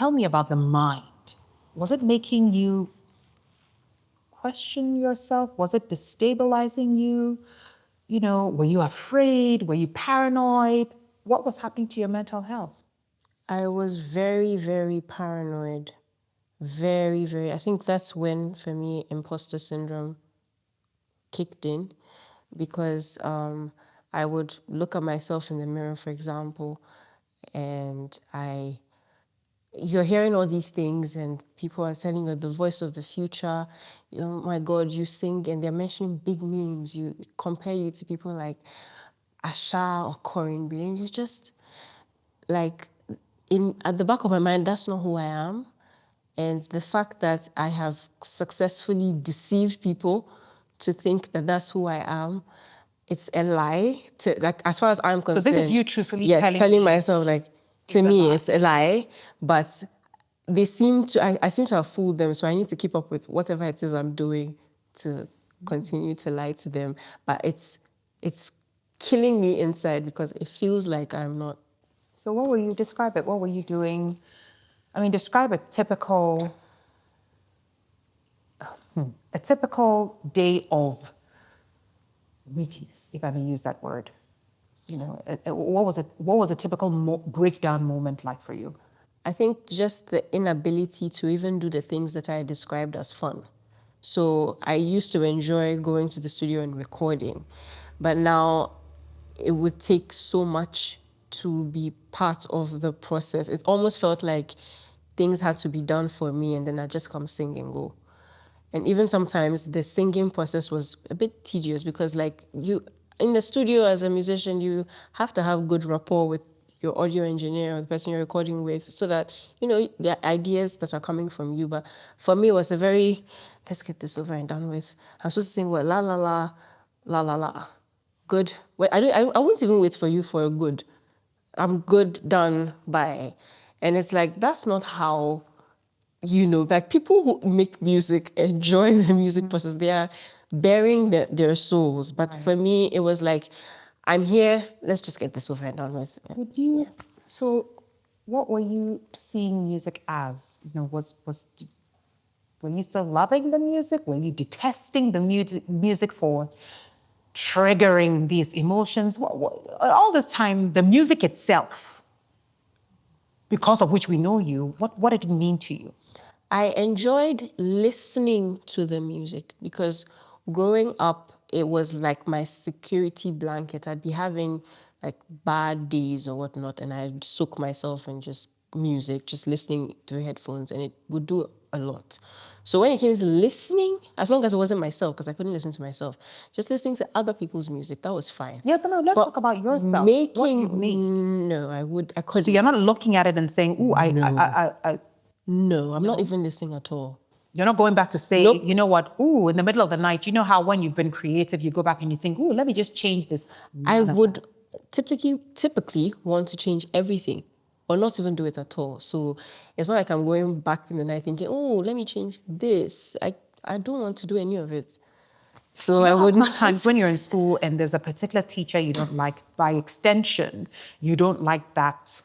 tell me about the mind. Was it making you question yourself? Was it destabilizing you? You know, were you afraid? Were you paranoid? What was happening to your mental health? I was very, very paranoid. Very, very. I think that's when, for me, imposter syndrome kicked in, because I would look at myself in the mirror, for example, and you're hearing all these things and people are telling you the voice of the future. Oh my God, you sing, and they're mentioning big names. You compare you to people like Asha or Corinne B, and you're just like, at the back of my mind, that's not who I am. And the fact that I have successfully deceived people to think that that's who I am, it's a lie. Like, as far as I'm concerned. So this is you truthfully telling myself, like, to me, it's a lie. But they seem to, I seem to have fooled them. So I need to keep up with whatever it is I'm doing to continue to lie to them. But it's killing me inside, because it feels like I'm not. So what were you, describe it, what were you doing? I mean, describe a typical day of weakness, if I may use that word. You know, what was a typical breakdown moment like for you? I think just the inability to even do the things that I described as fun. So I used to enjoy going to the studio and recording, but now it would take so much to be part of the process. It almost felt like things had to be done for me, and then I just come sing and go. And even sometimes the singing process was a bit tedious, because like, you, in the studio as a musician, you have to have good rapport with your audio engineer or the person you're recording with, so that, you know, the ideas that are coming from you. But for me, it was a very, let's get this over and done with. I'm supposed to sing, well, la, la, la, la, la, la. Good. Well, I wouldn't even wait for you for a good. I'm good, done, bye. And it's like, that's not how, you know, like, people who make music enjoy the music process. They are bearing their souls. But for me, it was like, I'm here, let's just get this over and done with. So what were you seeing music as? You know, were you still loving the music? Were you detesting the music for triggering these emotions? All this time, the music itself, because of which we know you, what did it mean to you? I enjoyed listening to the music, because growing up, it was like my security blanket. I'd be having like bad days or whatnot, and I'd soak myself in just music, just listening through headphones, and it would do a lot. So when it came to listening, as long as it wasn't myself, because I couldn't listen to myself, just listening to other people's music, that was fine. Yeah, but no, let's talk about yourself. No, I couldn't. So you're not looking at it and saying, ooh, No, I'm not even listening at all. You're not going back to say, Nope. You know what, ooh, in the middle of the night, you know how when you've been creative, you go back and you think, ooh, let me just change this. I would typically want to change everything, or not even do it at all. So it's not like I'm going back in the night thinking, oh, let me change this. I don't want to do any of it. So I wouldn't. Sometimes when you're in school and there's a particular teacher you don't like, by extension, you don't like that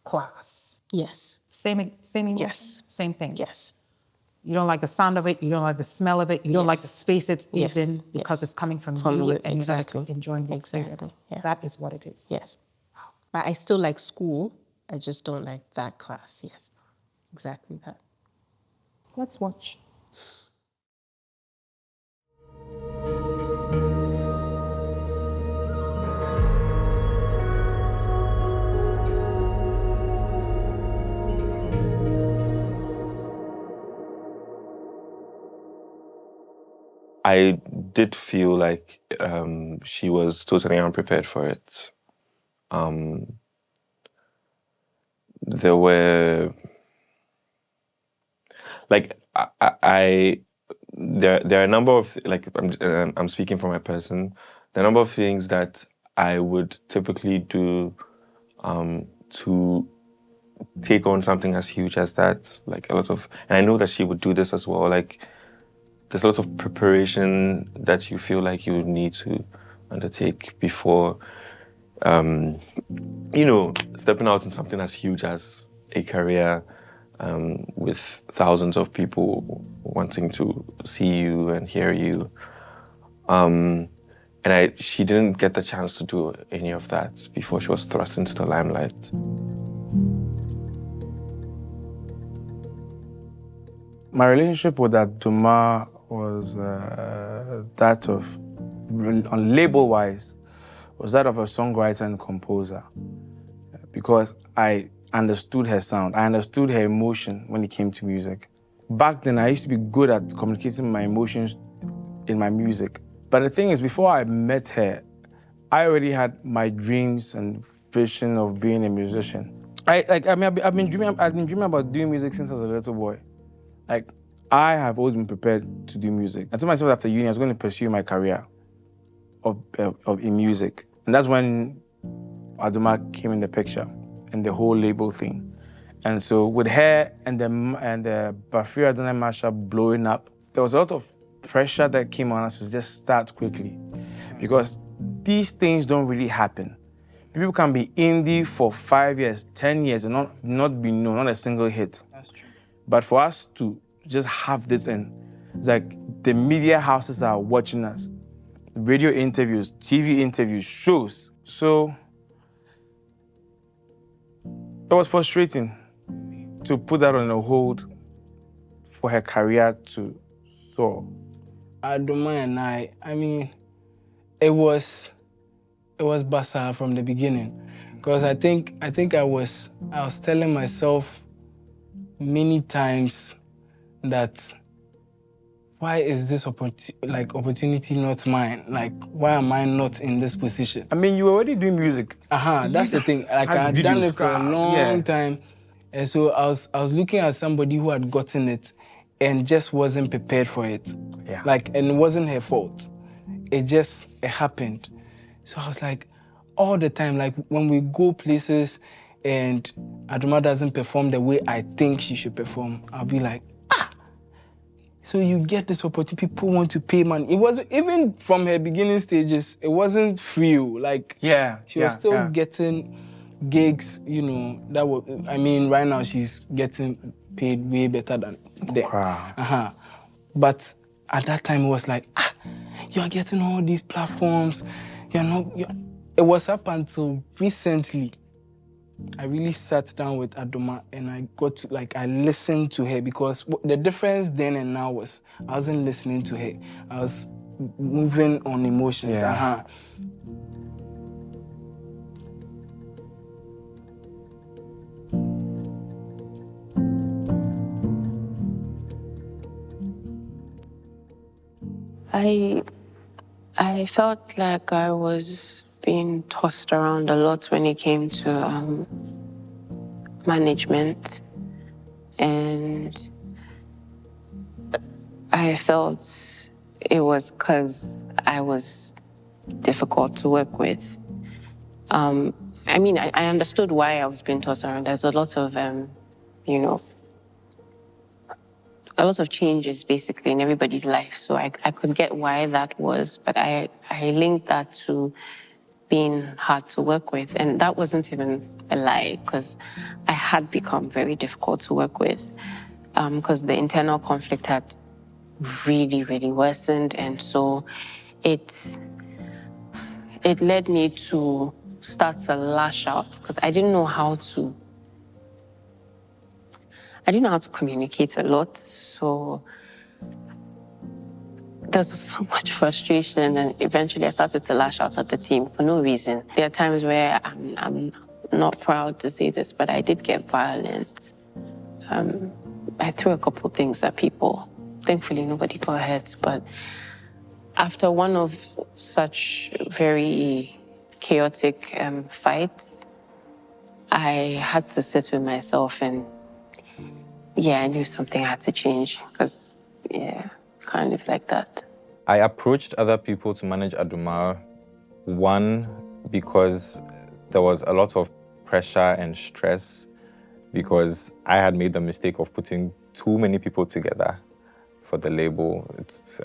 class. Yes. Same emotion? Yes. Same thing? Yes. You don't like the sound of it, you don't like the smell of it, you don't like the space it's in, because it's coming from you and exactly. you're not enjoying the experience. Yeah. That is what it is. Yes. But I still like school. I just don't like that class. Yes. Exactly that. Let's watch. I did feel like she was totally unprepared for it. There were, like, there are a number of, like, I'm speaking for my person, there are a number of things that I would typically do to take on something as huge as that. Like, a lot of, and I know that she would do this as well, like, there's a lot of preparation that you feel like you need to undertake before, you know, stepping out in something as huge as a career with thousands of people wanting to see you and hear you. And she didn't get the chance to do any of that before she was thrust into the limelight. My relationship with Adomaa was that of, on label-wise, was that of a songwriter and composer, because I understood her sound. I understood her emotion when it came to music. Back then, I used to be good at communicating my emotions in my music. But the thing is, before I met her, I already had my dreams and vision of being a musician. I've been dreaming about doing music since I was a little boy. Like, I have always been prepared to do music. I told myself after uni I was going to pursue my career in music. And that's when Adomaa came in the picture and the whole label thing. And so with her and the Bafira Adonai mashup blowing up, there was a lot of pressure that came on us to just start quickly, because these things don't really happen. People can be indie for 5 years, 10 years, and not be known, not a single hit. That's true. But for us to just have this, and it's like the media houses are watching us, radio interviews, TV interviews, shows. So it was frustrating to put that on a hold for her career to soar. Adomaa and I mean, it was bizarre from the beginning, because I think I was telling myself many times that why is this opportunity not mine? Like, why am I not in this position? I mean, you were already doing music. That's the thing. Like, I had done it for a long time, and so I was looking at somebody who had gotten it and just wasn't prepared for it. Yeah. Like, and it wasn't her fault. It happened. So I was like, all the time, like when we go places and Adomaa doesn't perform the way I think she should perform, I'll be like, so you get this opportunity, people want to pay money. It wasn't, even from her beginning stages, it wasn't free. Like, she was still getting gigs, you know, right now she's getting paid way better than them. Wow. But at that time it was like, you're getting all these platforms, it was up until recently I really sat down with Adomaa and I listened to her, because the difference then and now was I wasn't listening to her. I was moving on emotions. I felt like I was being tossed around a lot when it came to management, and I felt it was because I was difficult to work with. I mean, I understood why I was being tossed around. There's a lot of, a lot of changes basically in everybody's life. So I could get why that was, but I linked that to being hard to work with. And that wasn't even a lie, because I had become very difficult to work with, because the internal conflict had really, really worsened. And so it led me to start to lash out, because I didn't know how to communicate a lot. So there's so much frustration, and eventually I started to lash out at the team for no reason. There are times where I'm not proud to say this, but I did get violent. I threw a couple things at people. Thankfully, nobody got hurt, but after one of such very chaotic fights, I had to sit with myself, and I knew something had to change, because, can't live like that. I approached other people to manage Adomaa, one, because there was a lot of pressure and stress, because I had made the mistake of putting too many people together for the label.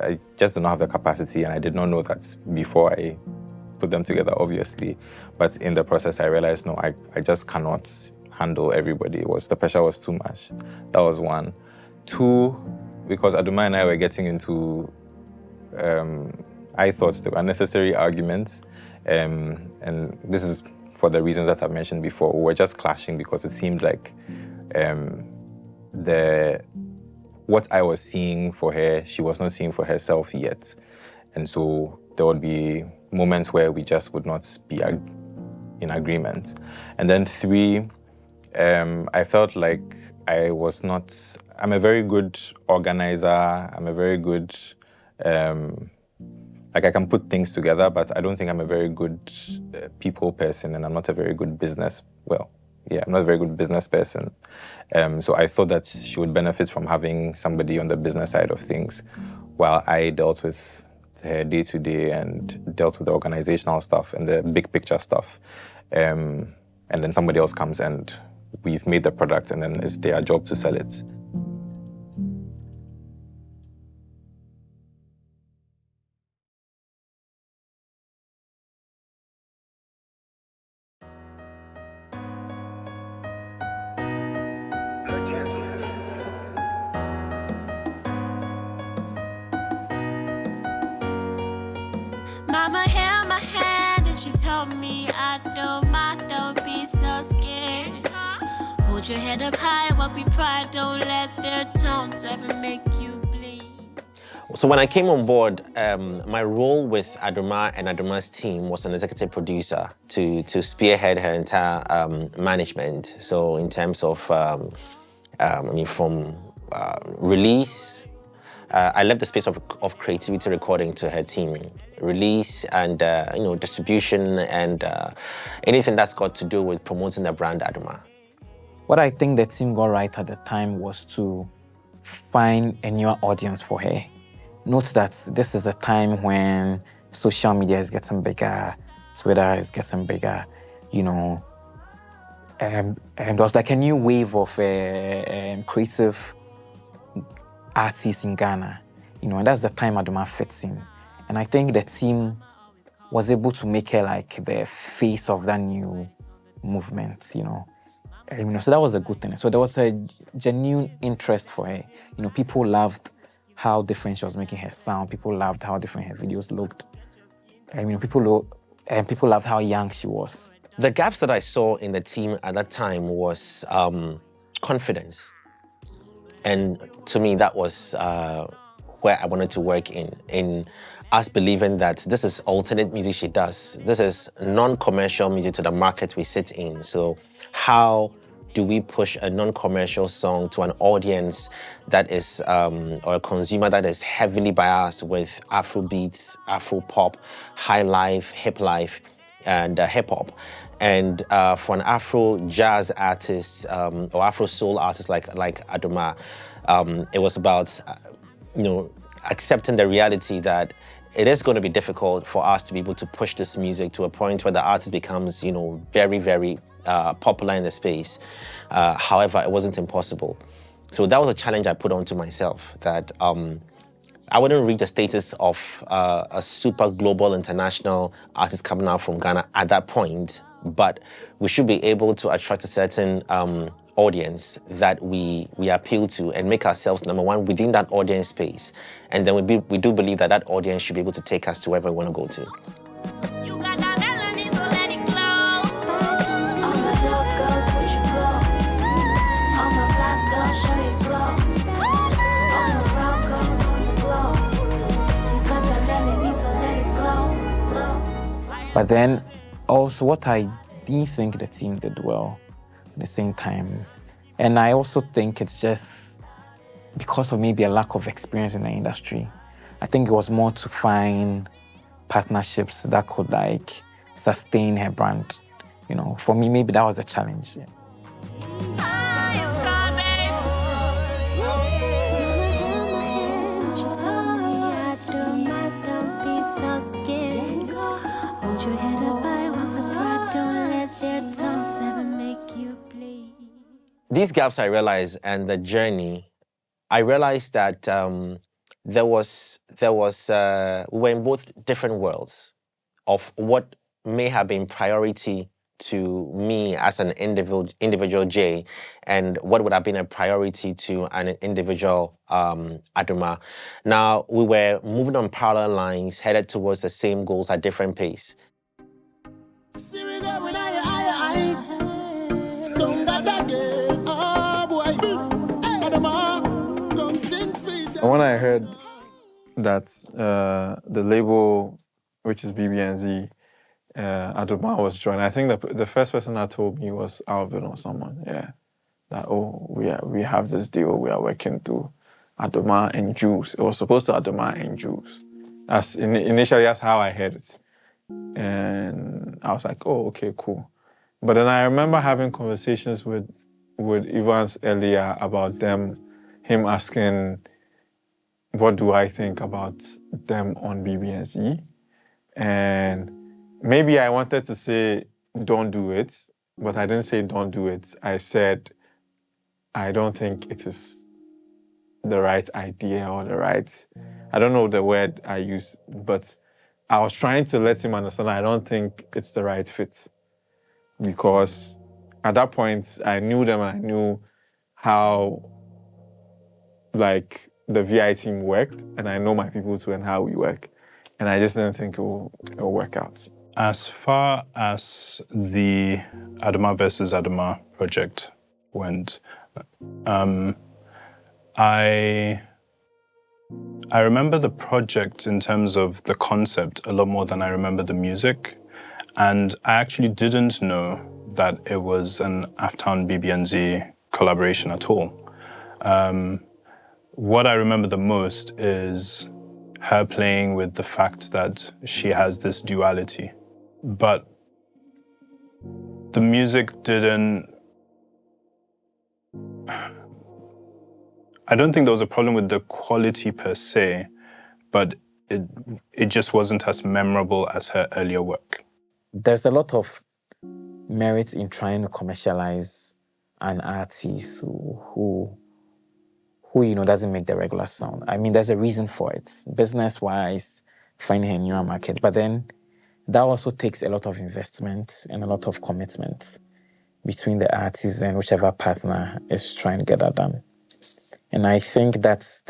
I just did not have the capacity, and I did not know that before I put them together, obviously. But in the process, I realized, no, I just cannot handle everybody. The pressure was too much. That was one. Two, because Adomaa and I were getting into, I thought, there were unnecessary arguments, and this is for the reasons that I've mentioned before. We were just clashing because it seemed like what I was seeing for her, she was not seeing for herself yet. And so there would be moments where we just would not be in agreement. And then three, I felt like I'm a very good organizer. I'm a very good, I can put things together, but I don't think I'm a very good people person, and I'm not a very good I'm not a very good business person. So I thought that she would benefit from having somebody on the business side of things, while I dealt with her day-to-day and dealt with the organizational stuff and the big picture stuff. And then somebody else comes and we've made the product, and then it's their job to sell it. Mama held my hand and she told me, Adomaa, don't be so scared. Hold your head up high, walk with pride, don't let their taunts ever make you bleed. So when I came on board, my role with Adomaa and Adomaa's team was an executive producer to spearhead her entire management. So in terms of, from release, I left the space of creativity recording to her team. Release and distribution and anything that's got to do with promoting the brand Adomaa. What I think the team got right at the time was to find a newer audience for her. Note that this is a time when social media is getting bigger, Twitter is getting bigger, and there was like a new wave of creative artists in Ghana, and that's the time Adomaa fits in. And I think the team was able to make her like the face of that new movement, so that was a good thing. So there was a genuine interest for her. People loved how different she was making her sound. People loved how different her videos looked. People loved how young she was. The gaps that I saw in the team at that time was confidence. And to me, that was where I wanted to work in us believing that this is alternate music she does. This is non-commercial music to the market we sit in. So how do we push a non-commercial song to an audience that is, or a consumer that is heavily biased with Afro beats, Afro pop, high life, hip life, and hip hop? And for an Afro jazz artist or Afro soul artist like Adomaa, it was about accepting the reality that it is going to be difficult for us to be able to push this music to a point where the artist becomes very, very popular in the space. However, it wasn't impossible. So that was a challenge I put onto myself, that I wouldn't reach the status of a super global international artist coming out from Ghana at that point, but we should be able to attract a certain audience that we appeal to and make ourselves number one within that audience space. And then we do believe that that audience should be able to take us to wherever we want to go to. You got that melody, so let it glow. All my dark girls, we should glow. All my black girls, show you glow. All my brown girls, on you glow. You got that melody, so let it glow. But then also what I didn't think the team did well at the same time. And I also think it's just because of maybe a lack of experience in the industry. I think it was more to find partnerships that could like sustain her brand. For me, maybe that was the challenge. These gaps I realized, and the journey, I realized that we were in both different worlds of what may have been priority to me as an individual Jay, and what would have been a priority to an individual Adomaa. Now, we were moving on parallel lines, headed towards the same goals at different pace. When I heard that the label, which is BBNZ, Adomaa was joined, I think the first person that told me was Alvin or someone, yeah. That, oh, we have this deal, we are working through Adomaa and Juice. It was supposed to Adomaa and Juice. Initially, that's how I heard it. And I was like, oh, okay, cool. But then I remember having conversations with Evans earlier about him asking, what do I think about them on BBNZ? And maybe I wanted to say, don't do it, but I didn't say don't do it. I said, I don't think it is the right idea or I don't know the word I used, but I was trying to let him understand I don't think it's the right fit. Because at that point, I knew them and I knew how, like, the VI team worked, and I know my people too and how we work. And I just didn't think it will work out. As far as the Adomaa versus Adomaa project went, I remember the project in terms of the concept a lot more than I remember the music. And I actually didn't know that it was an Aftown BBNZ collaboration at all. What I remember the most is her playing with the fact that she has this duality. But the music didn't... I don't think there was a problem with the quality per se, but it just wasn't as memorable as her earlier work. There's a lot of merit in trying to commercialize an artist who doesn't make the regular sound. I mean, there's a reason for it, business-wise, finding a newer market. But then that also takes a lot of investment and a lot of commitment between the artist and whichever partner is trying to get that done. And I think that's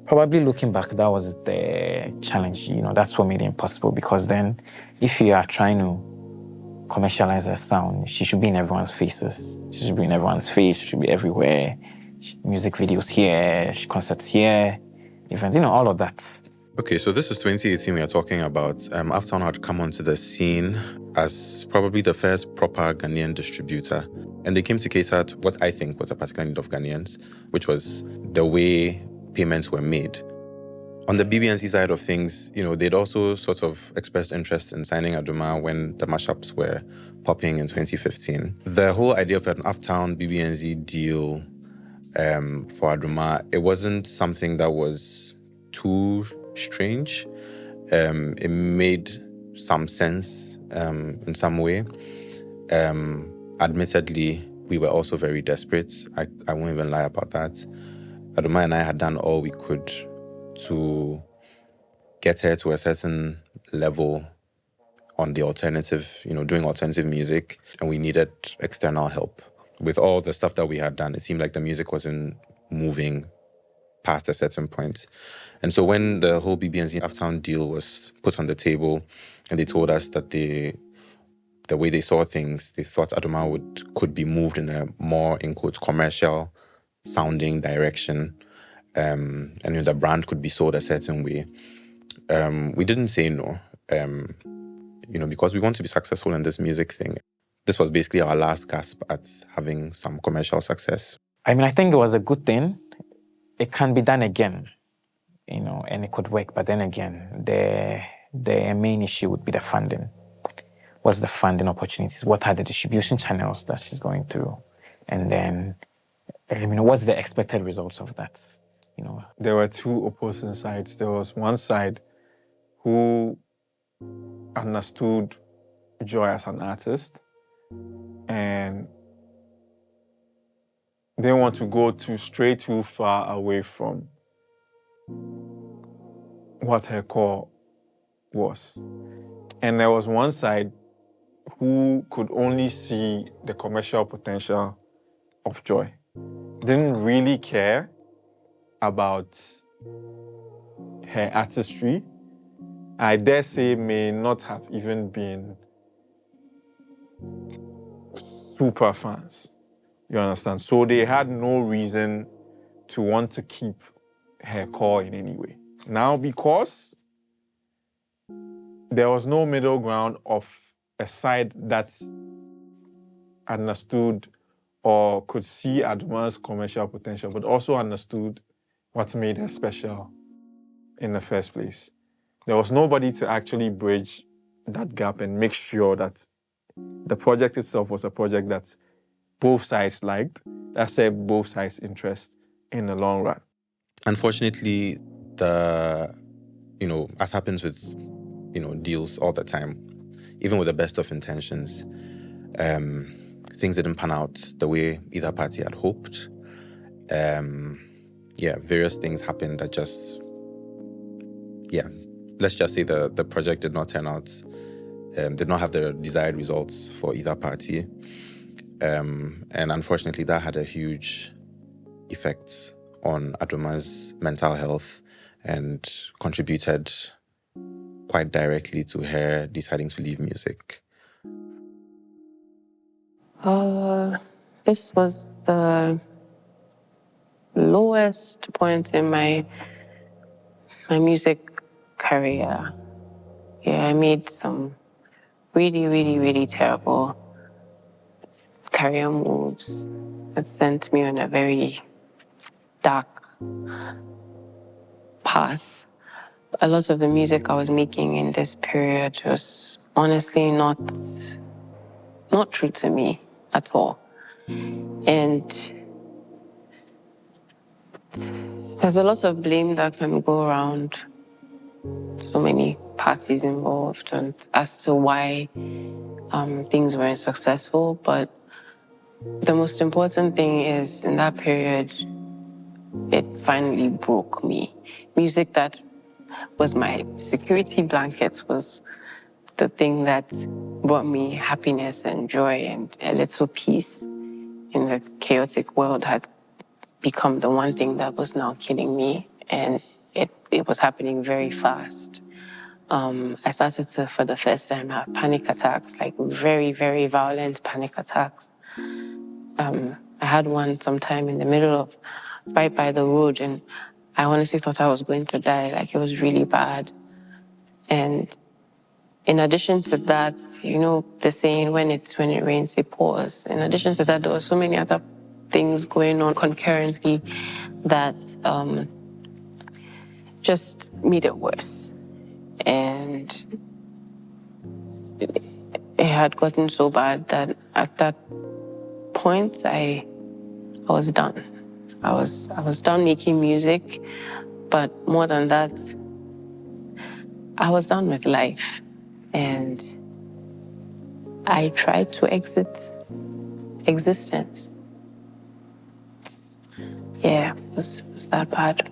probably looking back, that was the challenge. That's what made it impossible, because then if you are trying to commercialize her sound, she should be in everyone's faces. She should be in everyone's face. She should be everywhere. Music videos here, concerts here, events, all of that. Okay, so this is 2018 we are talking about. Aftown had come onto the scene as probably the first proper Ghanaian distributor. And they came to cater to what I think was a particular need of Ghanaians, which was the way payments were made. On the BBNC side of things, they'd also sort of expressed interest in signing Adomaa when the mashups were popping in 2015. The whole idea of an Aftown BBNZ deal for Adomaa, it wasn't something that was too strange. It made some sense in some way. Admittedly, we were also very desperate. I won't even lie about that. Adomaa and I had done all we could to get her to a certain level on the alternative, doing alternative music, and we needed external help. With all the stuff that we had done, it seemed like the music wasn't moving past a certain point. And so when the whole BBNZ Aftown deal was put on the table and they told us that the way they saw things, they thought Adomaa could be moved in a more, in quotes, commercial sounding direction, and the brand could be sold a certain way. We didn't say no, because we want to be successful in this music thing. This was basically our last gasp at having some commercial success. I mean, I think it was a good thing. It can be done again, and it could work. But then again, the main issue would be the funding. What's the funding opportunities? What are the distribution channels that she's going through? And then, what's the expected results of that? There were two opposing sides. There was one side who understood Joy as an artist and they want to go too far away from what her core was. And there was one side who could only see the commercial potential of Joy. Didn't really care about her artistry. I dare say may not have even been super fans. You understand? So they had no reason to want to keep her core in any way. Now, because there was no middle ground of a side that understood or could see Adomaa's commercial potential, but also understood what made her special in the first place. There was nobody to actually bridge that gap and make sure that the project itself was a project that both sides liked, that served both sides' interest in the long run. Unfortunately, as happens with, deals all the time, even with the best of intentions, things didn't pan out the way either party had hoped. Various things happened that let's just say the project did not turn out, did not have the desired results for either party. And unfortunately, that had a huge effect on Adomaa's mental health and contributed quite directly to her deciding to leave music. This was the lowest point in my music career. Yeah, I made some really, really, really terrible career moves that sent me on a very dark path. A lot of the music I was making in this period was honestly not true to me at all. And there's a lot of blame that can go around, so many parties involved, and as to why things weren't successful. But the most important thing is, in that period, it finally broke me. Music that was my security blanket was the thing that brought me happiness and joy and a little peace in the chaotic world had become the one thing that was now killing me. And it was happening very fast. I started to, for the first time, have panic attacks, like very, very violent panic attacks. I had one sometime in the middle of, right by the road, and I honestly thought I was going to die. Like, it was really bad. And in addition to that, the saying, when it rains, it pours. In addition to that, there were so many other things going on concurrently that just made it worse. And it had gotten so bad that at that point, I was done. I was done making music, but more than that, I was done with life. And I tried to exit existence. Yeah, it was that bad.